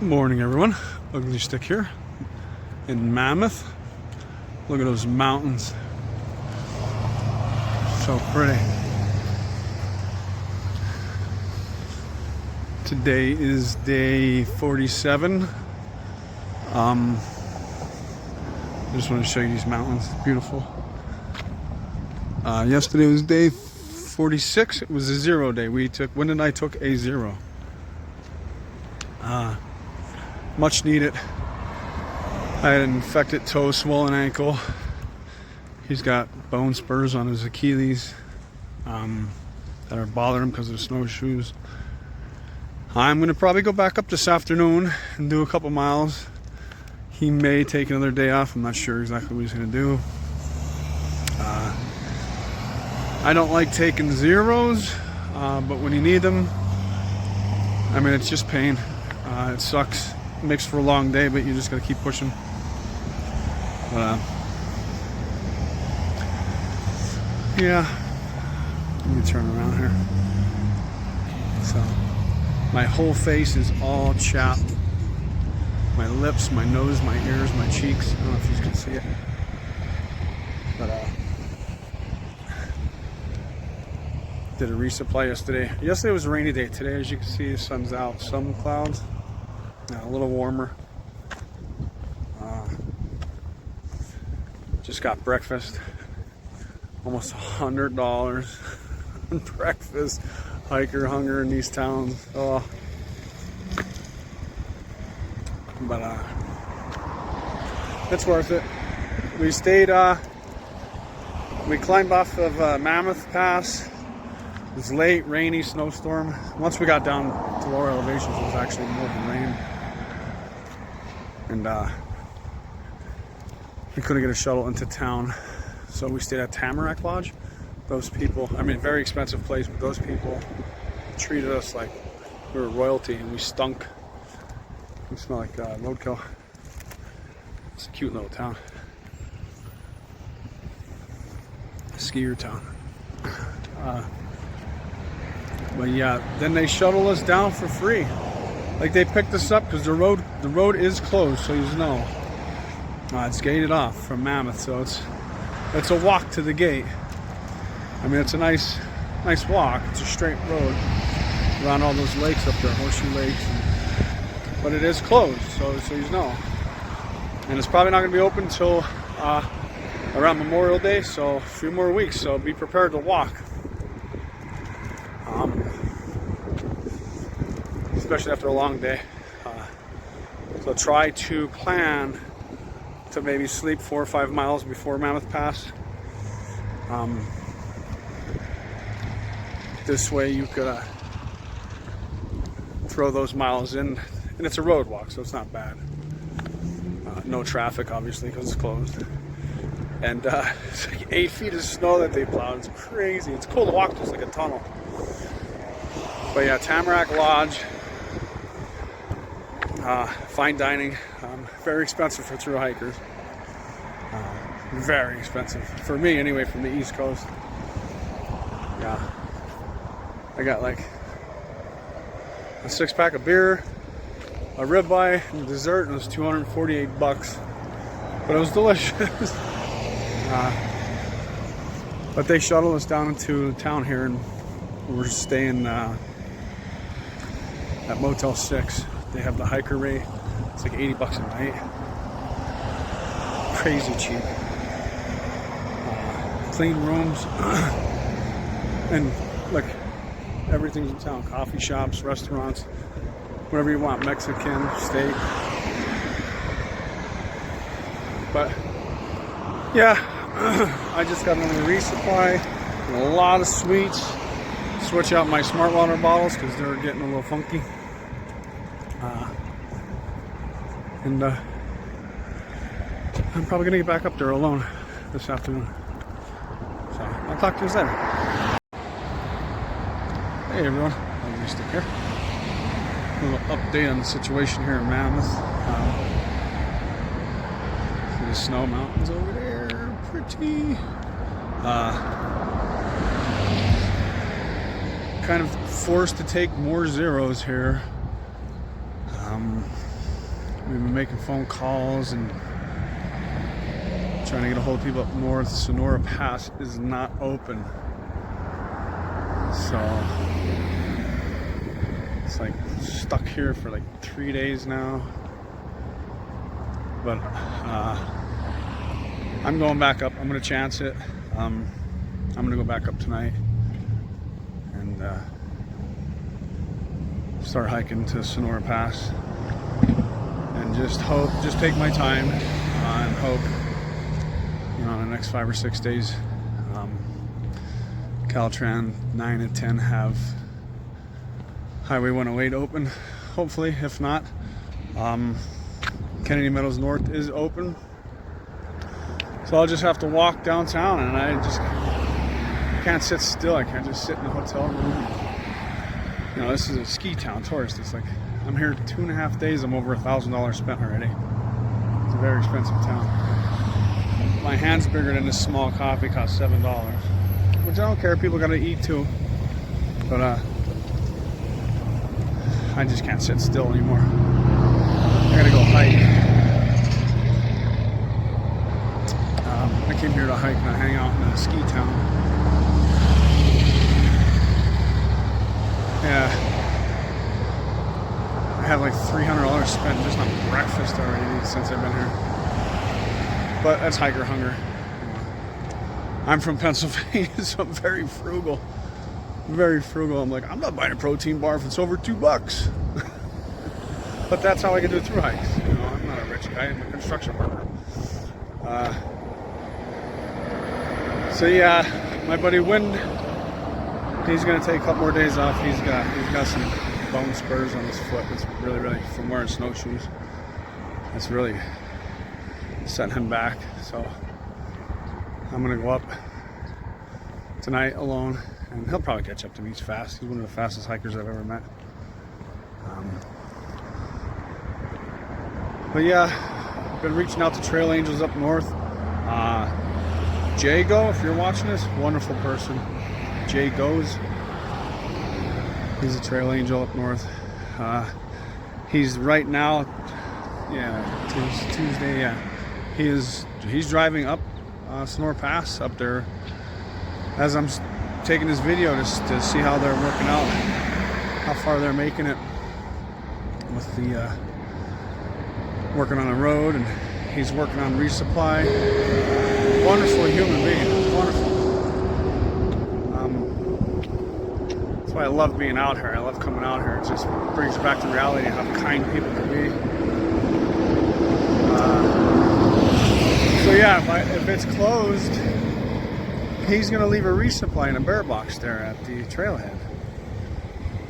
Morning, everyone. Ugly Stick here in Mammoth. Look at those mountains. So pretty. Today is day 47. I just want to show you these mountains. Beautiful. Yesterday was day 46. It was a 0 day. When did I took a 0? Much needed. I had an infected toe, swollen ankle. He's got bone spurs on his Achilles that are bothering him because of the snowshoes. I'm going to probably go back up this afternoon and do a couple miles. He may take another day off. I'm not sure exactly what he's going to do. I don't like taking zeros, but when you need them, I mean, it's just pain. It sucks. It makes for a long day, but you just got to keep pushing. Yeah. Let me turn around here. So, my whole face is all chapped. My lips, my nose, my ears, my cheeks. I don't know if you can see it. But, did a resupply yesterday. Yesterday was a rainy day. Today, as you can see, the sun's out. Some clouds. A little warmer. Just got breakfast. Almost $100 on breakfast. Hiker hunger in these towns. Oh. But it's worth it. We stayed. We climbed off of Mammoth Pass. It was late, rainy, snowstorm. Once we got down to lower elevations, it was actually more than rain. And we couldn't get a shuttle into town, so we stayed at Tamarack Lodge. Those people, I mean, very expensive place, but those people treated us like we were royalty, and we stunk. We smell like roadkill. It's a cute little town. Skier town. But yeah, then they shuttle us down for free. Like, they picked us up because the road is closed, so you know. It's gated off from Mammoth, so it's a walk to the gate. I mean, it's a nice walk. It's a straight road around all those lakes up there, Horseshoe Lakes. But it is closed, so you know. And it's probably not going to be open until around Memorial Day, so a few more weeks. So be prepared to walk. Especially after a long day. So try to plan to maybe sleep 4 or 5 miles before Mammoth Pass. This way you could throw those miles in, and it's a road walk, so it's not bad. No traffic, obviously, because it's closed. And it's like 8 feet of snow that they plowed. It's crazy. It's cool to walk through. It's like a tunnel. But yeah, Tamarack Lodge. Fine dining. Very expensive for thru hikers. Very expensive. For me, anyway, from the East Coast. Yeah. I got like a 6-pack of beer, a ribeye, and dessert, and it was $248. But it was delicious. But they shuttled us down into town here, and we're staying at Motel 6. They have the hiker rate. It's like $80 a night. Crazy cheap. Clean rooms. And like, everything's in town. Coffee shops, restaurants, whatever you want. Mexican, steak. But yeah, I just got another resupply. And a lot of sweets. Switch out my Smart Water bottles because they're getting a little funky. And I'm probably going to get back up there alone this afternoon. So I'll talk to you later. Hey everyone, I'm Stick here. A little update on the situation here in Mammoth. See the snow mountains over there, pretty. Kind of forced to take more zeros here. we've been making phone calls and trying to get a hold of people up north. Sonora Pass is not open. So it's like stuck here for like 3 days now. But I'm going back up. I'm gonna chance it. I'm gonna go back up tonight and start hiking to Sonora Pass and just take my time and hope, you know, in the next 5 or 6 days, Caltran 9 and 10 have Highway 108 open, hopefully. If not, Kennedy Meadows North is open, so I'll just have to walk downtown, and I just can't sit still. I can't just sit in a hotel room. You know, this is a ski town, tourist. It's like, I'm here 2.5 days, I'm over $1,000 spent already. It's a very expensive town. My hand's bigger than this small coffee, costs $7, which I don't care, people gotta eat too. But I just can't sit still anymore. I gotta go hike. I came here to hike and hang out in a ski town. Yeah, I have like $300 spent just on breakfast already since I've been here. But that's hiker hunger. I'm from Pennsylvania, so I'm very frugal. Very frugal. I'm like, I'm not buying a protein bar if it's over $2. But that's how I can do it through hikes. You know, I'm not a rich guy, I'm a construction worker. So yeah, my buddy Wind, he's gonna take a couple more days off. He's got some bone spurs on his foot. It's really, from wearing snowshoes, it's really setting him back. So I'm gonna go up tonight alone, and he'll probably catch up to me. He's fast. He's one of the fastest hikers I've ever met. But yeah, I've been reaching out to trail angels up north. Jago, if you're watching this, wonderful person. Jay Goes. He's a trail angel up north. He's right now, yeah, Tuesday, yeah. He's driving up Sonora Pass up there as I'm taking this video just to see how they're working out, how far they're making it with the working on the road, and he's working on resupply. Wonderful human being, wonderful. That's why I love being out here. I love coming out here. It just brings back to reality how kind people can be. So yeah, if it's closed, he's gonna leave a resupply in a bear box there at the trailhead.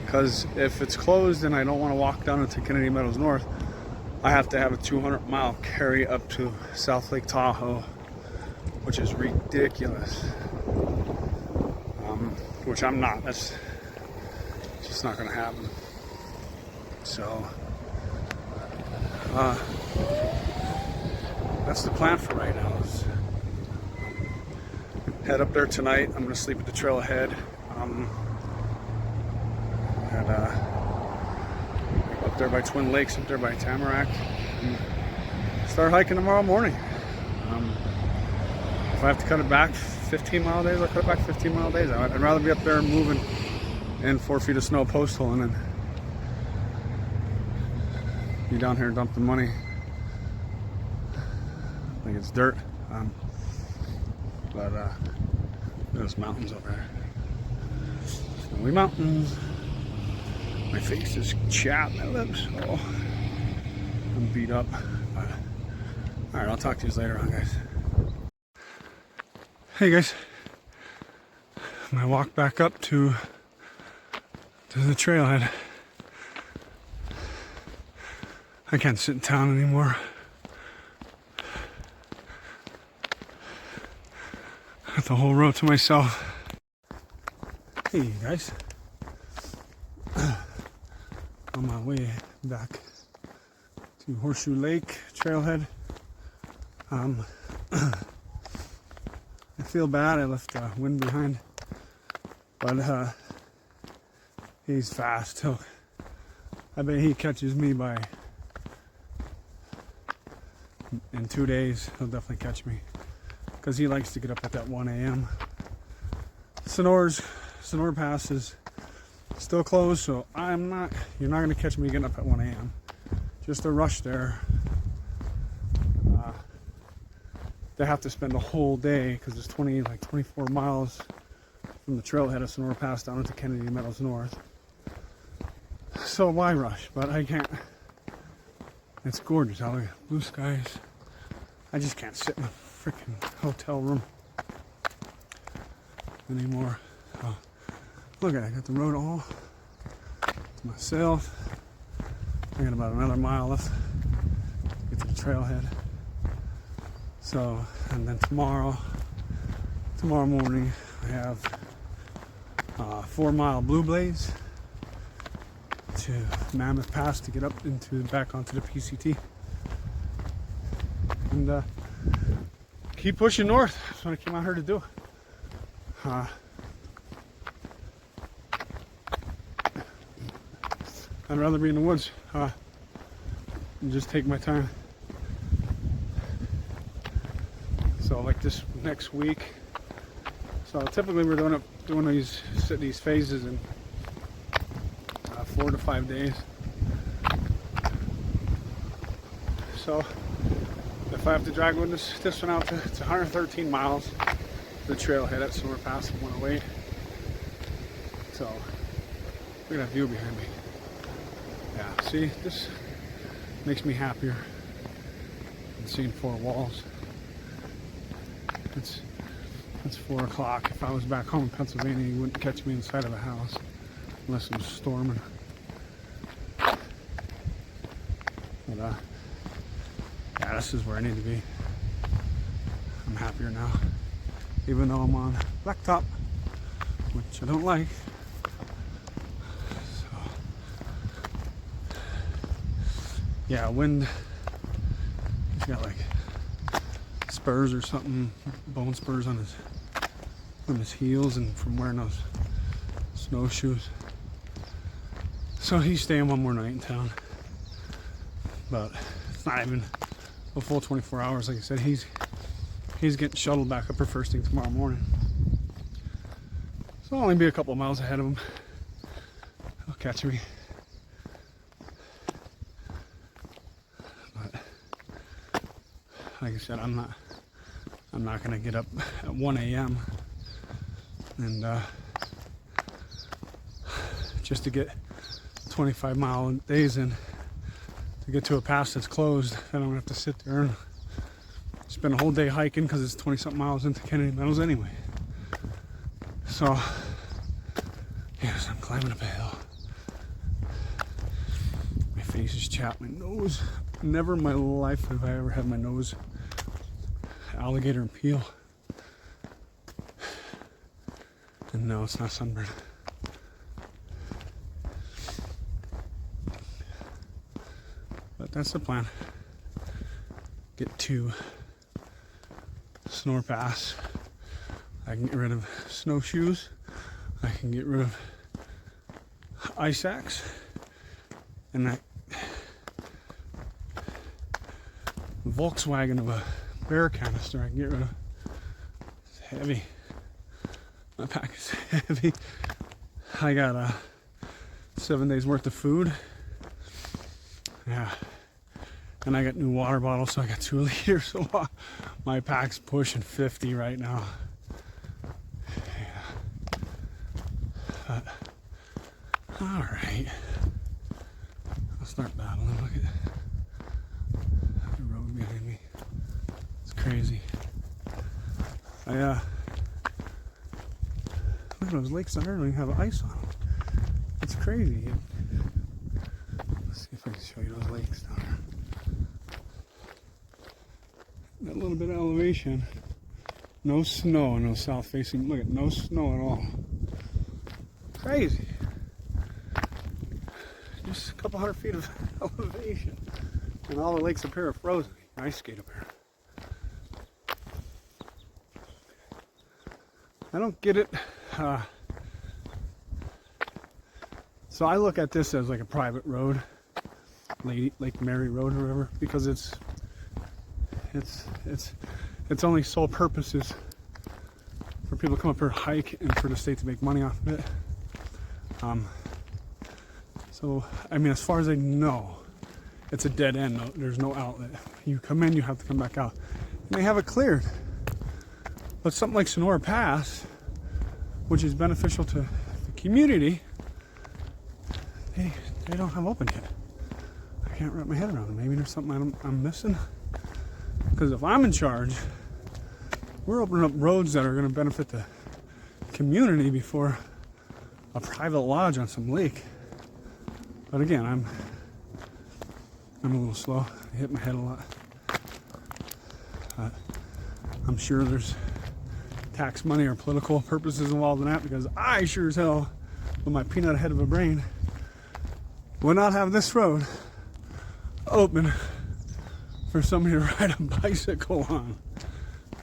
Because if it's closed and I don't want to walk down into Kennedy Meadows North, I have to have a 200-mile carry up to South Lake Tahoe, which is ridiculous. Which I'm not. That's just not gonna happen. So that's the plan for right now. Is head up there tonight. I'm gonna sleep at the trailhead. And up there by Twin Lakes, up there by Tamarack, and start hiking tomorrow morning. If I have to cut it back 15-mile days, I'll cut it back 15-mile days. I'd rather be up there moving in 4 feet of snow post holing than be down here and dump the money. I think it's dirt. But there's mountains over there. Snowy mountains. My face is chapped, my lips. Oh, I'm beat up. Alright, I'll talk to you later on, guys. Hey guys, I'm gonna walk back up to the trailhead. I can't sit in town anymore. I got the whole road to myself. Hey guys, on my way back to Horseshoe Lake trailhead. I feel bad, I left Wind behind, but he's fast. I bet he catches me by in 2 days, he'll definitely catch me. Because he likes to get up at that 1 a.m. Sonora Pass is still closed, so you're not going to catch me getting up at 1 a.m. Just a rush there. They have to spend a whole day because it's 24 miles from the trailhead of Sonora Pass down into Kennedy Meadows North. So why rush? But I can't. It's gorgeous out there. Blue skies. I just can't sit in a freaking hotel room anymore. Oh, look at it. I got the road all to myself. I got about another mile left to get to the trailhead. So, and then tomorrow morning, I have 4 mile Blue Blaze to Mammoth Pass to get up back onto the PCT. And keep pushing north. That's what I came out here to do. I'd rather be in the woods and just take my time. So like this next week. So typically we're doing these phases in 4 to 5 days. So if I have to drag this one out to 113 miles, the trailhead at Sonora Pass in 108. So look at that view behind me. Yeah, see, this makes me happier than seeing 4 walls. It's 4 o'clock. If I was back home in Pennsylvania, you wouldn't catch me inside of a house unless it was storming. But yeah, this is where I need to be. I'm happier now, even though I'm on blacktop, which I don't like. So yeah, wind. He's got like spurs or something, bone spurs on his heels, and from wearing those snowshoes. So he's staying one more night in town, but it's not even a full 24 hours. Like I said, he's getting shuttled back up here first thing tomorrow morning. So I'll only be a couple of miles ahead of him. He'll catch me. But like I said, I'm not gonna get up at 1 a.m. and just to get 25-mile days in to get to a pass that's closed. I don't have to sit there and spend a whole day hiking because it's 20-something miles into Kennedy Meadows anyway. So yes, I'm climbing up a hill. My face is chapped. My nose. Never in my life have I ever had my nose alligator and peel. And no, it's not sunburn. But that's the plan. Get to Sonora Pass. I can get rid of snowshoes. I can get rid of ice axe. And that Volkswagen of a bear canister I can get rid of. It's heavy. My pack is heavy. I got 7 days worth of food. Yeah. And I got new water bottles, so I got 2 liters. So my pack's pushing 50 right now. Yeah. But, all right. I'll start battling. Look at the road behind me. It's crazy. Look at those lakes down there. Don't even have ice on them. It's crazy. Let's see if I can show you those lakes down there. That little bit of elevation. No snow, no south facing. Look at no snow at all. Crazy. Just a couple 100 feet of elevation. And all the lakes up here are frozen. Ice skate up here. I don't get it. So I look at this as like a private road, Lake Mary Road or whatever, because it's Its only sole purpose is for people to come up here, hike, and for the state to make money off of it. So I mean, as far as I know, it's a dead end. There's no outlet. You come in, you have to come back out. And they have it cleared. But something like Sonora Pass, which is beneficial to the community, they don't have open yet. I can't wrap my head around it. Maybe there's something I'm missing. Because if I'm in charge, we're opening up roads that are going to benefit the community before a private lodge on some lake. But again, I'm a little slow. I hit my head a lot. I'm sure there's tax money or political purposes involved in that, because I sure as hell, with my peanut head of a brain, would not have this road open for somebody to ride a bicycle on.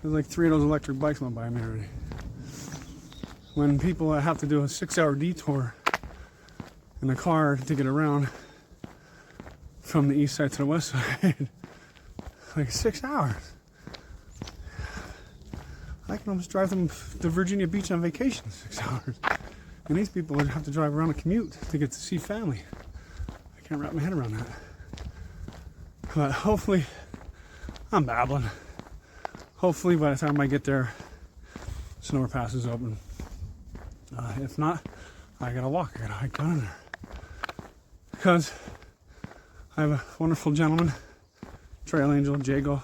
There's like 3 of those electric bikes went by me already. When people have to do a 6-hour detour in a car to get around from the east side to the west side, like 6 hours. I can almost drive them to Virginia Beach on vacation in 6 hours. And these people would have to drive around a commute to get to see family. I can't wrap my head around that. But hopefully, I'm babbling. Hopefully by the time I get there, Sonora Pass is open. If not, I gotta walk, I gotta hike down there. Because I have a wonderful gentleman, Trail Angel, Jago.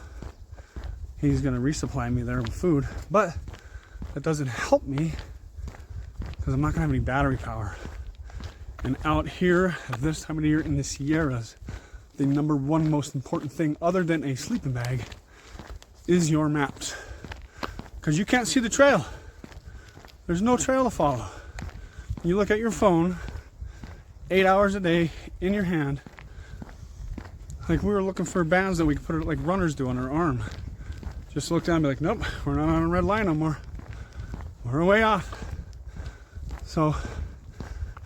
He's gonna resupply me there with food, but that doesn't help me because I'm not gonna have any battery power. And out here at this time of the year in the Sierras, the number one most important thing other than a sleeping bag is your maps. Because you can't see the trail. There's no trail to follow. You look at your phone 8 hours a day in your hand. Like we were looking for bands that we could put it like runners do on our arm. Just look down and be like, nope, we're not on a red line no more. We're way off. So,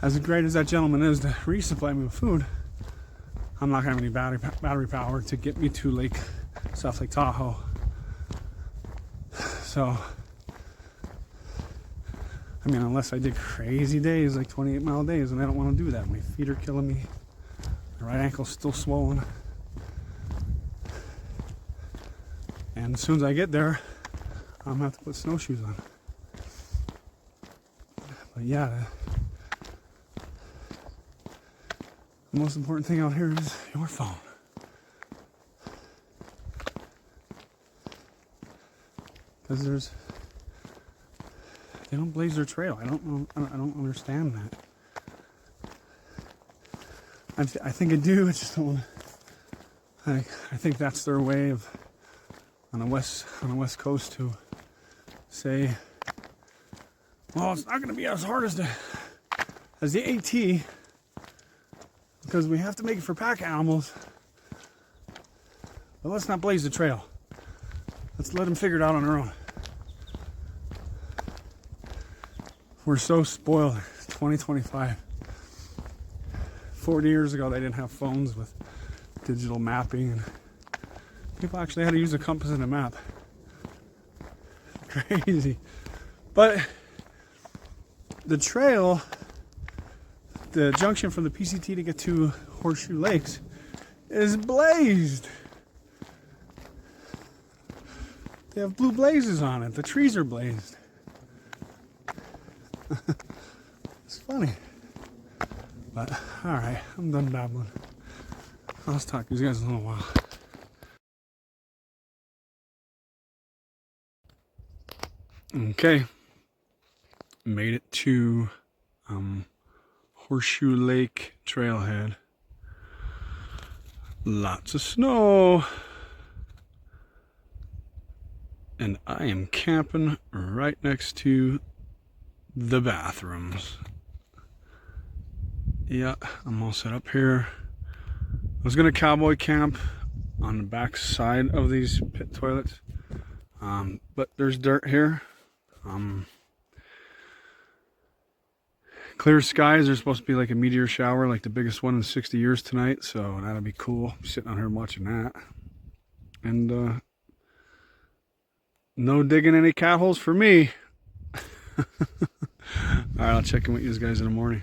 as great as that gentleman is to resupply me with food, I'm not gonna have any battery power to get me to South Lake Tahoe. So, I mean, unless I did crazy days, like 28-mile days, and I don't want to do that. My feet are killing me. My right ankle's still swollen. And as soon as I get there, I'm gonna have to put snowshoes on. But yeah, the most important thing out here is your phone. Because they don't blaze their trail. I don't understand that. I think I do. I just don't want to. I think that's their way of on the west coast to say, well, it's not going to be as hard as the AT because we have to make it for pack animals. But let's not blaze the trail. Let's let them figure it out on their own. We're so spoiled. 2025. 40 years ago, they didn't have phones with digital mapping, and people actually had to use a compass and a map. Crazy. But the trail, the junction from the PCT to get to Horseshoe Lakes is blazed. They have blue blazes on it. The trees are blazed. It's funny. But, alright, I'm done babbling. I'll talk to you guys in a little while. Okay. Made it to Horseshoe Lake trailhead. Lots of snow. And I am camping right next to the bathrooms. Yeah, I'm all set up here. I was gonna cowboy camp on the back side of these pit toilets, but there's dirt here. Clear skies. There's supposed to be like a meteor shower, like the biggest one in 60 years tonight, so that'll be cool. I'm sitting out here watching that. And No digging any cat holes for me. All right, I'll check in with you guys in the morning.